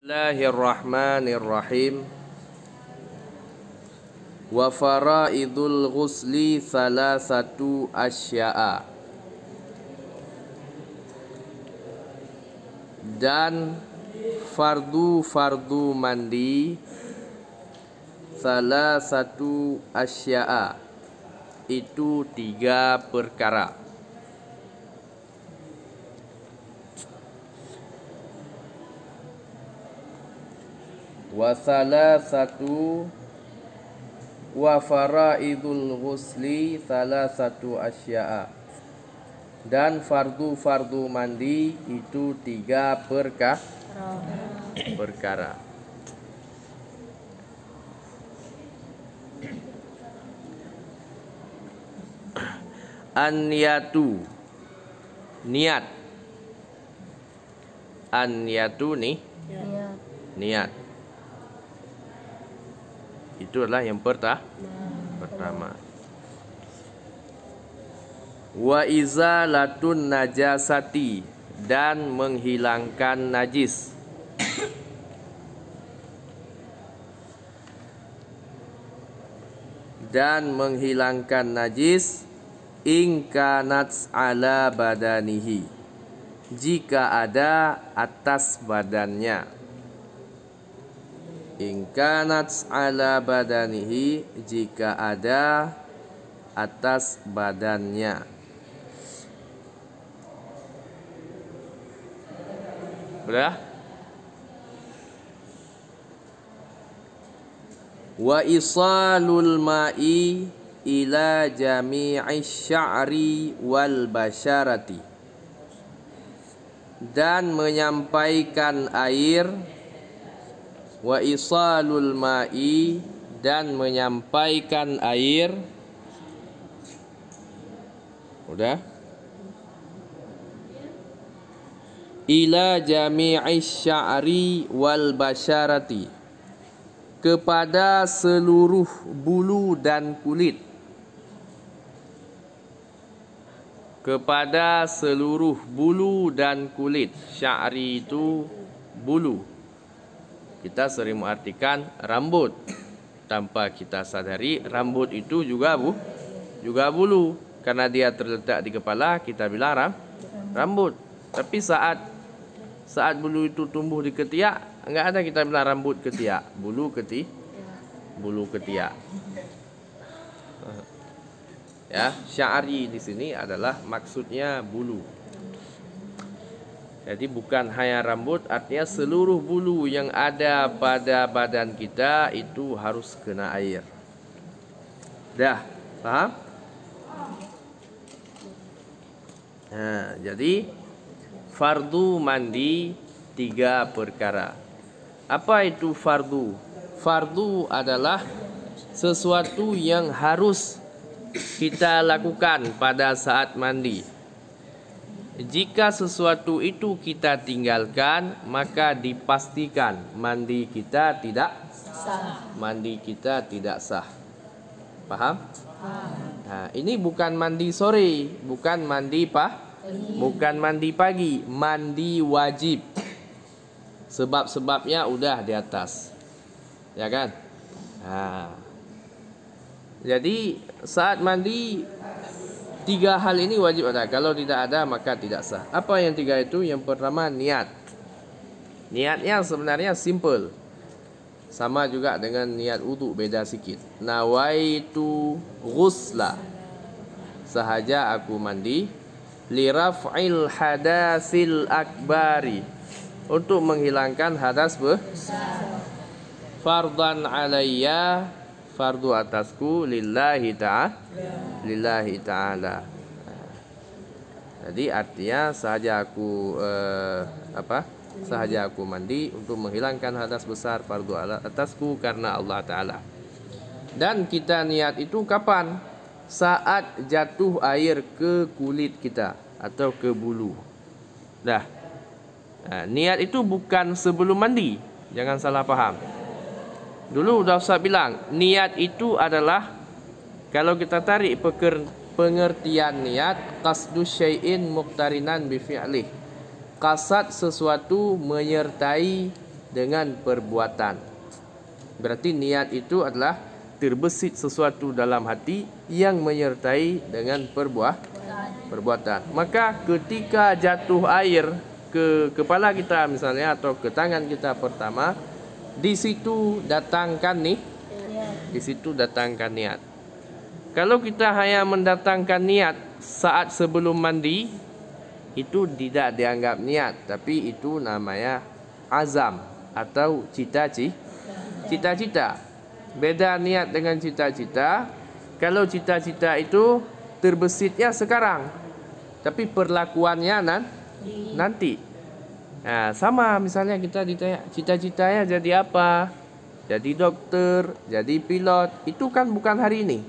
Bismillahirrahmanirrahim. Wa faraidul ghusli salasatu asya'a. Dan fardu mandi salasatu asya'a, itu 3 perkara. Wa faraidul ghusli salasatu asya'a. Dan fardu mandi itu 3 perkara. An-niyatu, niat. An-niyatu nih, niat. Itu adalah yang pertama. Wa izalatun najasati, dan menghilangkan najis. Dan menghilangkan najis in kanat ala badanihi, jika ada atas badannya. In kanat ala badanihi, jika ada atas badannya. Sudah? Wa isalul ma'i ila jami'i sya'ri wal basyarati, dan menyampaikan air. Wa isalul ma'i, dan menyampaikan air. Udah? Ila jami'i sya'ri wal basyarati, kepada seluruh bulu dan kulit. Kepada seluruh bulu dan kulit. Sya'ri itu bulu. Kita sering mengartikan rambut. Tanpa kita sadari, rambut itu juga bulu. Karena dia terletak di kepala, kita bilang rambut. Tapi saat bulu itu tumbuh di ketiak, enggak ada kita bilang rambut ketiak, bulu ketiak. Ya, sya'ri di sini adalah maksudnya bulu. Jadi bukan hanya rambut, artinya seluruh bulu yang ada pada badan kita itu harus kena air. Dah, paham? Nah, jadi fardu mandi 3 perkara. Apa itu fardu? Fardu adalah sesuatu yang harus kita lakukan pada saat mandi. Jika sesuatu itu kita tinggalkan, maka dipastikan mandi kita tidak sah. Paham? Nah, ini bukan mandi sore, bukan mandi pagi, mandi wajib. Sebab-sebabnya udah di atas. Ya kan? Nah, jadi saat mandi 3 hal ini wajib ada. Kalau tidak ada maka tidak sah. Apa yang 3 itu? Yang pertama, niat. Niatnya sebenarnya simple. Sama juga dengan niat wudu, beda sikit. Nawaitu ghusla, sahaja aku mandi. Liraf'il hadasil akbari, untuk menghilangkan hadas besar. Fardan alayya, fardu atasku. Lillahi ta'ala. Jadi artinya sahaja aku sahaja aku mandi untuk menghilangkan hadas besar, fardu atasku karena Allah Ta'ala. Dan kita niat itu kapan? Saat jatuh air ke kulit kita atau ke bulu. Dah. Niat itu bukan sebelum mandi. Jangan salah paham. Dulu udah Ustaz bilang, niat itu adalah, kalau kita tarik pengertian niat, qasdu syai'in muqtarinan bi fi'lih. Qasad sesuatu menyertai dengan perbuatan. Berarti niat itu adalah terbesit sesuatu dalam hati yang menyertai dengan perbuatan. Maka ketika jatuh air ke kepala kita misalnya atau ke tangan kita pertama, di situ datangkan niat. Kalau kita hanya mendatangkan niat saat sebelum mandi, itu tidak dianggap niat, tapi itu namanya azam atau cita-cita. Beda niat dengan cita-cita. Kalau cita-cita itu terbesitnya sekarang, tapi perlakuannya nanti. Nah, sama misalnya kita ditanya cita-citanya jadi apa? Jadi dokter, jadi pilot. Itu kan bukan hari ini.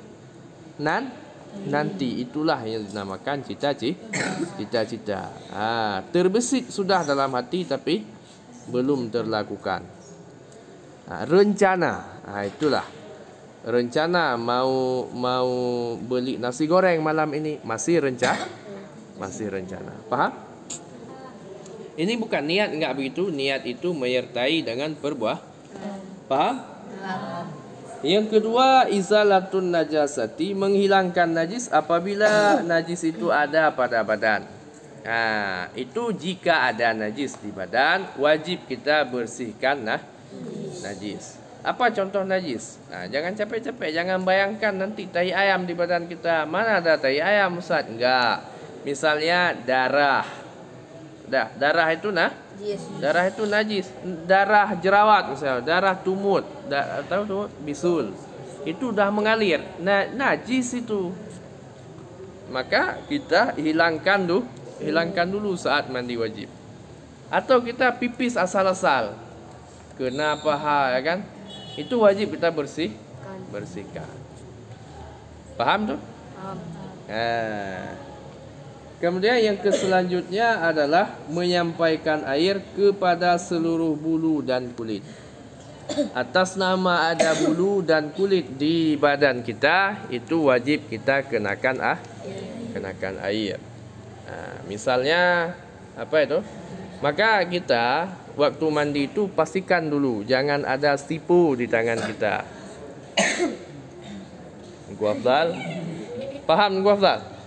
Nanti itulah yang dinamakan cita-cita. Terbesit sudah dalam hati tapi belum terlakukan. Rencana, itulah rencana mau beli nasi goreng malam ini, masih rencana. Paham? Ini bukan niat, enggak begitu. Niat itu menyertai dengan perbuatan. Paham? Yang kedua, izalatun najasati, menghilangkan najis apabila najis itu ada pada badan. Itu jika ada najis di badan, wajib kita bersihkan najis. Apa contoh najis? Jangan capek-capek, jangan bayangkan nanti tai ayam di badan kita. Mana ada tai ayam, Ustaz? Enggak. Misalnya darah. Darah itu darah itu najis. Darah jerawat misalnya, darah tumut, tahu tumut? Bisul. Itu dah mengalir. Najis itu. Maka kita hilangkan dulu saat mandi wajib. Atau kita pipis asal-asal. Kena paha, ya kan? Itu wajib kita bersihkan. Paham tuh? Paham. Kemudian yang selanjutnya adalah menyampaikan air kepada seluruh bulu dan kulit. Atas nama ada bulu dan kulit di badan kita, itu wajib kita kenakan air. Misalnya apa itu? Maka kita waktu mandi itu pastikan dulu jangan ada stipu di tangan kita. Gua Afdal. Paham gua Afdal?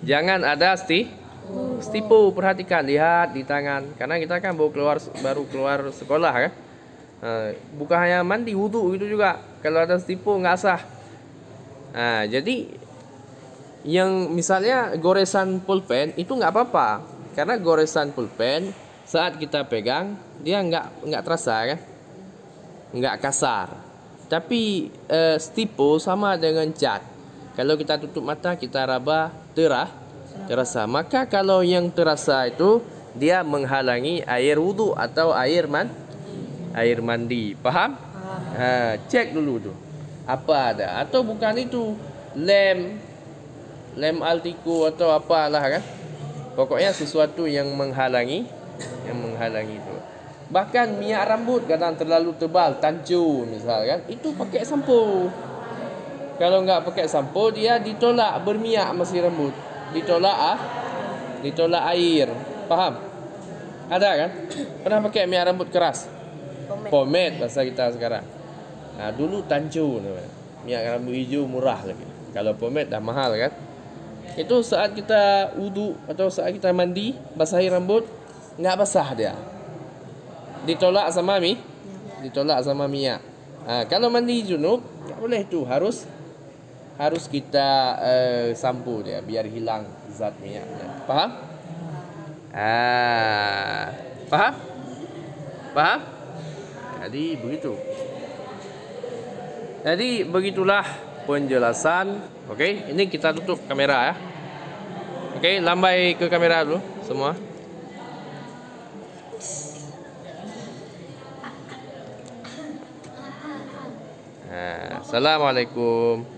Jangan ada stipu, perhatikan, lihat di tangan. Karena kita kan baru keluar sekolah kan. Bukan hanya mandi, wudu itu juga. Kalau ada stipu nggak sah. Jadi yang misalnya goresan pulpen itu nggak apa-apa. Karena goresan pulpen saat kita pegang dia nggak terasa kan, nggak kasar. Tapi stipu sama dengan cat. Kalau kita tutup mata, kita raba, terasa. Maka kalau yang terasa itu dia menghalangi air wudu atau air mandi. Paham? Cek dulu tuh. Apa ada? Atau bukan itu lem Altico atau apalah kan? Pokoknya sesuatu yang menghalangi itu. Bahkan minyak rambut kadang terlalu tebal, tancu misalkan, itu pakai sampo. Kalau nggak pakai sampo, dia ditolak berminyak masih rambut. Ditolak air. Paham? Ada kan? Pernah pakai minyak rambut keras? Pomade bahasa kita sekarang. Dulu tancu namanya. Minyak rambut hijau murah lagi. Kalau pomade dah mahal kan? Itu saat kita wudu atau saat kita mandi, basahi rambut, nggak basah dia. Ditolak sama minyak. Kalau mandi junub, nggak boleh tu, harus kita sampo dia biar hilang zat minyaknya. Paham? Paham? Jadi begitulah penjelasan. Oke, ini kita tutup kamera ya. Oke, lambai ke kamera dulu semua. Assalamualaikum.